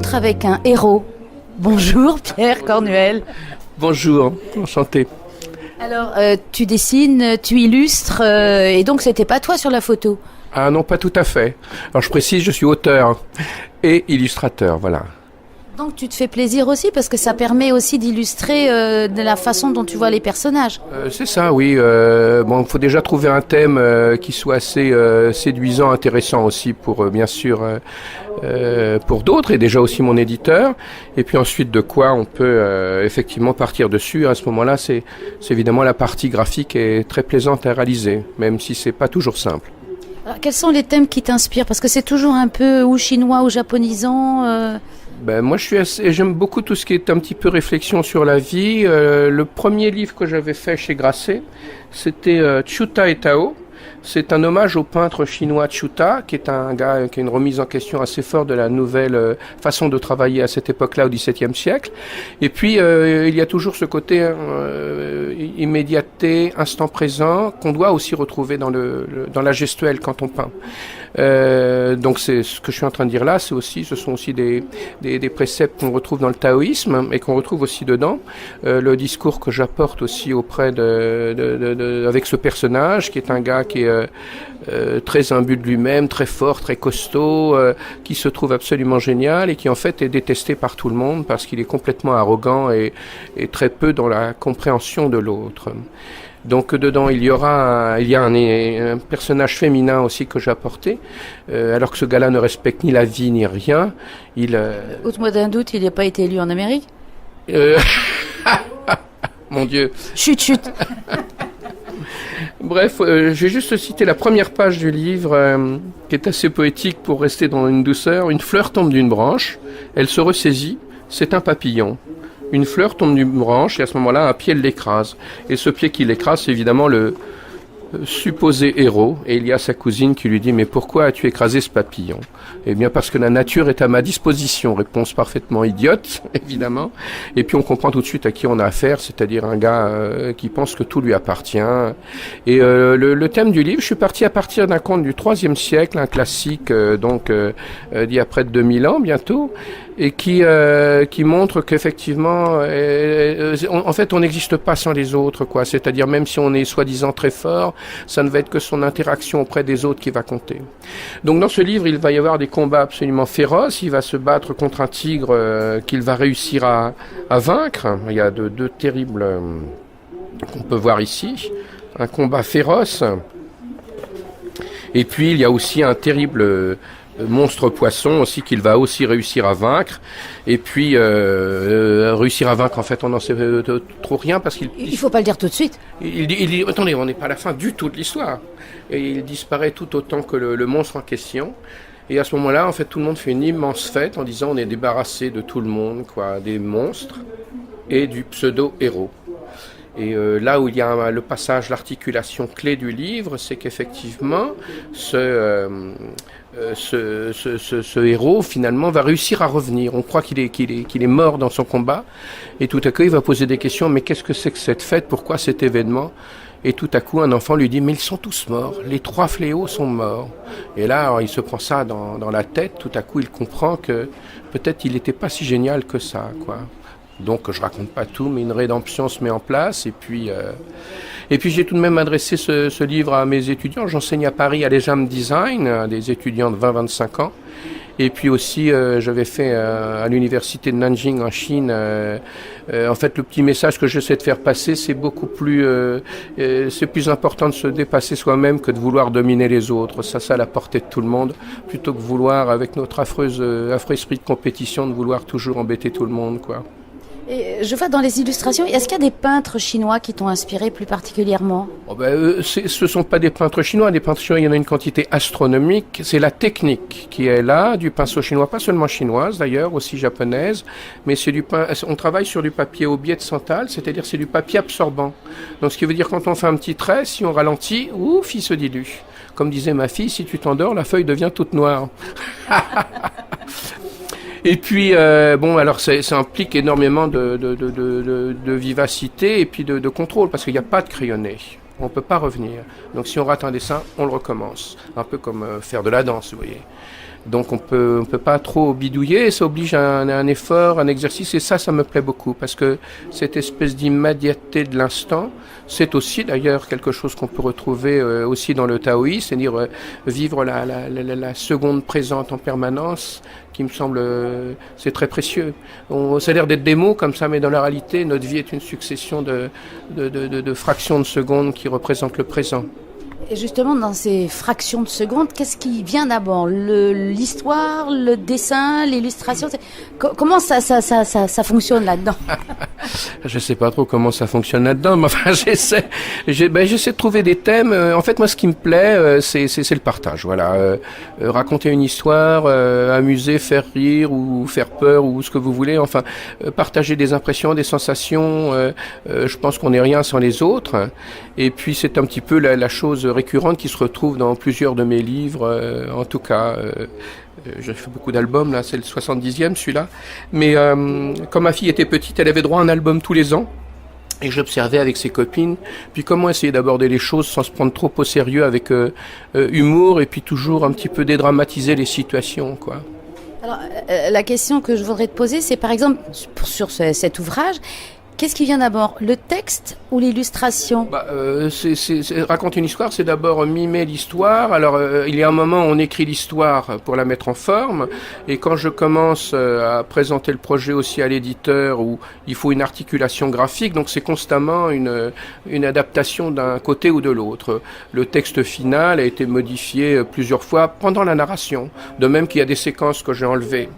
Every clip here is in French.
rencontre avec un héros. Bonjour Pierre Cornuel. Bonjour, enchanté. Alors, tu dessines, tu illustres, et donc c'était pas toi sur la photo? Ah non, pas tout à fait. Alors je précise, je suis auteur et illustrateur, voilà. Donc tu te fais plaisir aussi parce que ça permet aussi d'illustrer de la façon dont tu vois les personnages. C'est ça, oui. Bon, il faut déjà trouver un thème qui soit assez séduisant, intéressant aussi pour, bien sûr, pour d'autres et déjà aussi mon éditeur. Et puis ensuite, de quoi on peut effectivement partir dessus. À ce moment-là, c'est évidemment la partie graphique est très plaisante à réaliser, même si c'est pas toujours simple. Alors, quels sont les thèmes qui t'inspirent? Parce que c'est toujours un peu ou chinois ou japonisant. Ben, moi, j'aime beaucoup tout ce qui est un petit peu réflexion sur la vie. Le premier livre que j'avais fait chez Grasset, c'était Chuta et Tao. C'est un hommage au peintre chinois Chuta, qui est un gars qui a une remise en question assez forte de la nouvelle façon de travailler à cette époque-là, au XVIIe siècle. Et puis, il y a toujours ce côté immédiateté, instant présent, qu'on doit aussi retrouver dans la gestuelle quand on peint. Donc c'est ce que je suis en train de dire là, ce sont aussi des préceptes qu'on retrouve dans le taoïsme et qu'on retrouve aussi dedans. Le discours que j'apporte aussi auprès avec ce personnage qui est un gars qui est très imbu de lui-même, très fort, très costaud, qui se trouve absolument génial et qui en fait est détesté par tout le monde parce qu'il est complètement arrogant et très peu dans la compréhension de l'autre. Donc dedans il y a un personnage féminin aussi que j'ai apporté, alors que ce gars-là ne respecte ni la vie ni rien. Ôte-moi d'un doute, il n'a pas été élu en Amérique? Mon Dieu. Chut. Bref, je vais juste citer la première page du livre, qui est assez poétique pour rester dans une douceur. Une fleur tombe d'une branche, elle se ressaisit, c'est un papillon. Une fleur tombe d'une branche et à ce moment-là, un pied l'écrase. Et ce pied qui l'écrase, c'est évidemment le supposé héros. Et il y a sa cousine qui lui dit « Mais pourquoi as-tu écrasé ce papillon ?» Eh bien parce que la nature est à ma disposition. Réponse parfaitement idiote, évidemment. Et puis on comprend tout de suite à qui on a affaire, c'est-à-dire un gars qui pense que tout lui appartient. Et le thème du livre, je suis parti à partir d'un conte du IIIe siècle, un classique d'il y a près de 2000 ans bientôt, et qui montre qu'effectivement, en fait, on n'existe pas sans les autres, quoi. C'est-à-dire même si on est soi-disant très fort, ça ne va être que son interaction auprès des autres qui va compter. Donc dans ce livre, il va y avoir des combats absolument féroces. Il va se battre contre un tigre qu'il va réussir à vaincre. Il y a deux terribles qu'on peut voir ici. Un combat féroce. Et puis il y a aussi un terrible monstre poisson aussi qu'il va aussi réussir à vaincre. Et puis réussir à vaincre, en fait, on n'en sait trop rien parce il faut pas le dire tout de suite. Il attendez, on n'est pas à la fin du tout de l'histoire. Et il disparaît tout autant que le monstre en question. Et à ce moment-là, en fait, tout le monde fait une immense fête en disant on est débarrassé de tout le monde, quoi, des monstres et du pseudo-héros. Et là où il y a le passage, l'articulation clé du livre, c'est qu'effectivement, ce héros, finalement, va réussir à revenir. On croit qu'il est mort dans son combat. Et tout à coup, il va poser des questions. Mais qu'est-ce que c'est que cette fête? Pourquoi cet événement? Et tout à coup, un enfant lui dit, mais ils sont tous morts. Les 3 fléaux sont morts. Et là, alors, il se prend ça dans la tête. Tout à coup, il comprend que peut-être il n'était pas si génial que ça, quoi. Donc, je raconte pas tout, mais une rédemption se met en place. Et puis j'ai tout de même adressé ce livre à mes étudiants. J'enseigne à Paris à l'EJAM Design, à des étudiants de 20-25 ans. Et puis aussi, j'avais fait à l'université de Nanjing en Chine. En fait, le petit message que j'essaie de faire passer, c'est beaucoup plus, c'est plus important de se dépasser soi-même que de vouloir dominer les autres. Ça à la portée de tout le monde, plutôt que vouloir, avec notre affreux esprit de compétition, de vouloir toujours embêter tout le monde, quoi. Et je vois dans les illustrations, est-ce qu'il y a des peintres chinois qui t'ont inspiré plus particulièrement? Ce sont pas des peintres chinois. Des peintres chinois, il y en a une quantité astronomique. C'est la technique qui est là, du pinceau chinois, pas seulement chinoise d'ailleurs, aussi japonaise, mais on travaille sur du papier au biais de santal, c'est-à-dire c'est du papier absorbant. Donc ce qui veut dire quand on fait un petit trait, si on ralentit, ouf, il se dilue. Comme disait ma fille, si tu t'endors, la feuille devient toute noire. Et puis, alors ça implique énormément de vivacité et puis de contrôle, parce qu'il n'y a pas de crayonné. On ne peut pas revenir. Donc si on rate un dessin, on le recommence. Un peu comme faire de la danse, vous voyez. Donc on peut pas trop bidouiller, et ça oblige à un effort, un exercice, et ça me plaît beaucoup, parce que cette espèce d'immédiateté de l'instant, c'est aussi d'ailleurs quelque chose qu'on peut retrouver aussi dans le taoïsme, c'est-à-dire vivre la seconde présente en permanence, qui me semble, c'est très précieux. Ça a l'air d'être des mots comme ça, mais dans la réalité, notre vie est une succession de fractions de secondes qui représentent le présent. Et justement, dans ces fractions de secondes, qu'est-ce qui vient d'abord? L'histoire, le dessin, l'illustration? Comment ça fonctionne là-dedans? Je sais pas trop comment ça fonctionne là-dedans, mais enfin, j'essaie de trouver des thèmes. En fait, moi, ce qui me plaît, c'est le partage. Voilà, raconter une histoire, amuser, faire rire ou faire peur ou ce que vous voulez. Enfin, partager des impressions, des sensations. Je pense qu'on n'est rien sans les autres. Et puis, c'est un petit peu la chose récurrente qui se retrouve dans plusieurs de mes livres. En tout cas. J'ai fait beaucoup d'albums, là, c'est le 70e celui-là. Mais quand ma fille était petite, elle avait droit à un album tous les ans. Et j'observais avec ses copines, puis comment essayer d'aborder les choses sans se prendre trop au sérieux, avec humour, et puis toujours un petit peu dédramatiser les situations, quoi. Alors, la question que je voudrais te poser, c'est par exemple, sur cet ouvrage, qu'est-ce qui vient d'abord, le texte ou l'illustration? Raconter une histoire, c'est d'abord mimer l'histoire. Alors, il y a un moment où on écrit l'histoire pour la mettre en forme. Et quand je commence à présenter le projet aussi à l'éditeur, où il faut une articulation graphique, donc c'est constamment une adaptation d'un côté ou de l'autre. Le texte final a été modifié plusieurs fois pendant la narration. De même qu'il y a des séquences que j'ai enlevées.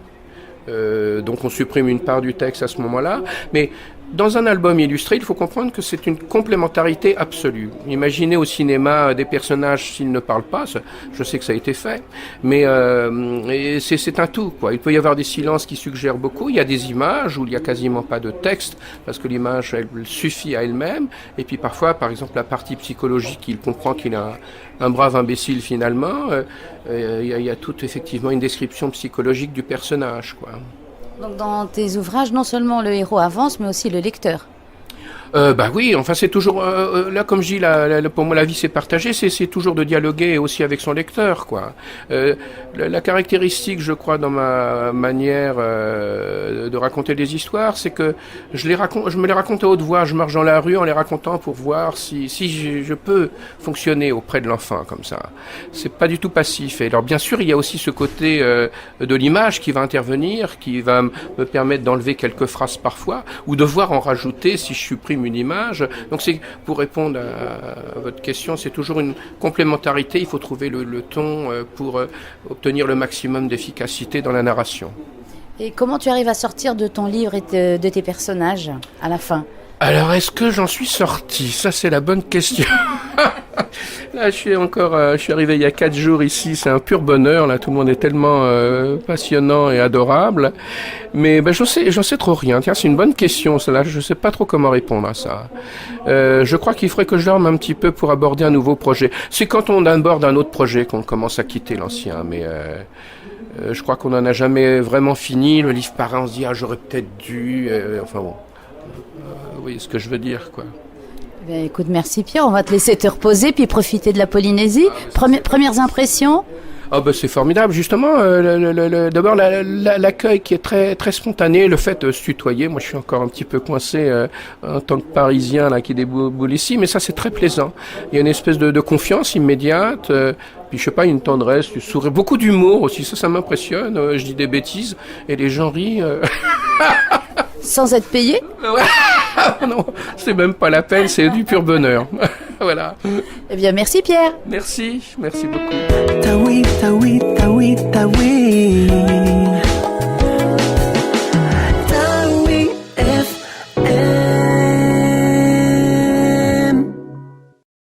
Donc on supprime une part du texte à ce moment-là. Mais dans un album illustré, il faut comprendre que c'est une complémentarité absolue. Imaginez au cinéma des personnages s'ils ne parlent pas, je sais que ça a été fait, mais c'est un tout, quoi. Il peut y avoir des silences qui suggèrent beaucoup, il y a des images où il n'y a quasiment pas de texte, parce que l'image, elle suffit à elle-même, et puis parfois, par exemple, la partie psychologique, il comprend qu'il est un brave imbécile finalement, il y a toute effectivement une description psychologique du personnage, quoi. Donc dans tes ouvrages, non seulement le héros avance, mais aussi le lecteur. Oui, enfin c'est toujours là, comme je dis, pour moi la vie c'est partagé, c'est toujours de dialoguer aussi avec son lecteur, quoi. La caractéristique, je crois, dans ma manière de raconter des histoires, c'est que je me les raconte à haute voix, je marche dans la rue en les racontant pour voir si je peux fonctionner auprès de l'enfant comme ça. C'est pas du tout passif. Et alors bien sûr, il y a aussi ce côté de l'image qui va intervenir, qui va me permettre d'enlever quelques phrases parfois, ou de voir en rajouter si je supprime une image. Donc c'est, pour répondre à votre question, c'est toujours une complémentarité. Il faut trouver le ton pour obtenir le maximum d'efficacité dans la narration. Et comment tu arrives à sortir de ton livre et de tes personnages à la fin? Alors, est-ce que j'en suis sorti? Ça, c'est la bonne question. Là, je suis arrivé il y a 4 jours ici, c'est un pur bonheur, là, tout le monde est tellement passionnant et adorable. Mais j'en sais trop rien. Tiens, c'est une bonne question, celle-là, je sais pas trop comment répondre à ça. Je crois qu'il faudrait que je dorme un petit peu pour aborder un nouveau projet. C'est quand on aborde un autre projet qu'on commence à quitter l'ancien, mais je crois qu'on n'en a jamais vraiment fini. Le livre paraît, on se dit, j'aurais peut-être dû... enfin bon... oui, ce que je veux dire, quoi. Ben, écoute, merci Pierre, on va te laisser te reposer puis profiter de la Polynésie. Premières impressions? C'est formidable, justement. D'abord l'accueil qui est très très spontané, le fait de se tutoyer. Moi, je suis encore un petit peu coincé en tant que Parisien là qui déboule ici, mais ça c'est très plaisant. Il y a une espèce de confiance immédiate. Puis je sais pas, une tendresse, du sourire, beaucoup d'humour aussi. Ça m'impressionne. Je dis des bêtises et les gens rient. Sans être payé? Non, c'est même pas la peine, c'est du pur bonheur. Voilà. Eh bien, merci Pierre. Merci beaucoup. Tawi, tawi, tawi, tawi.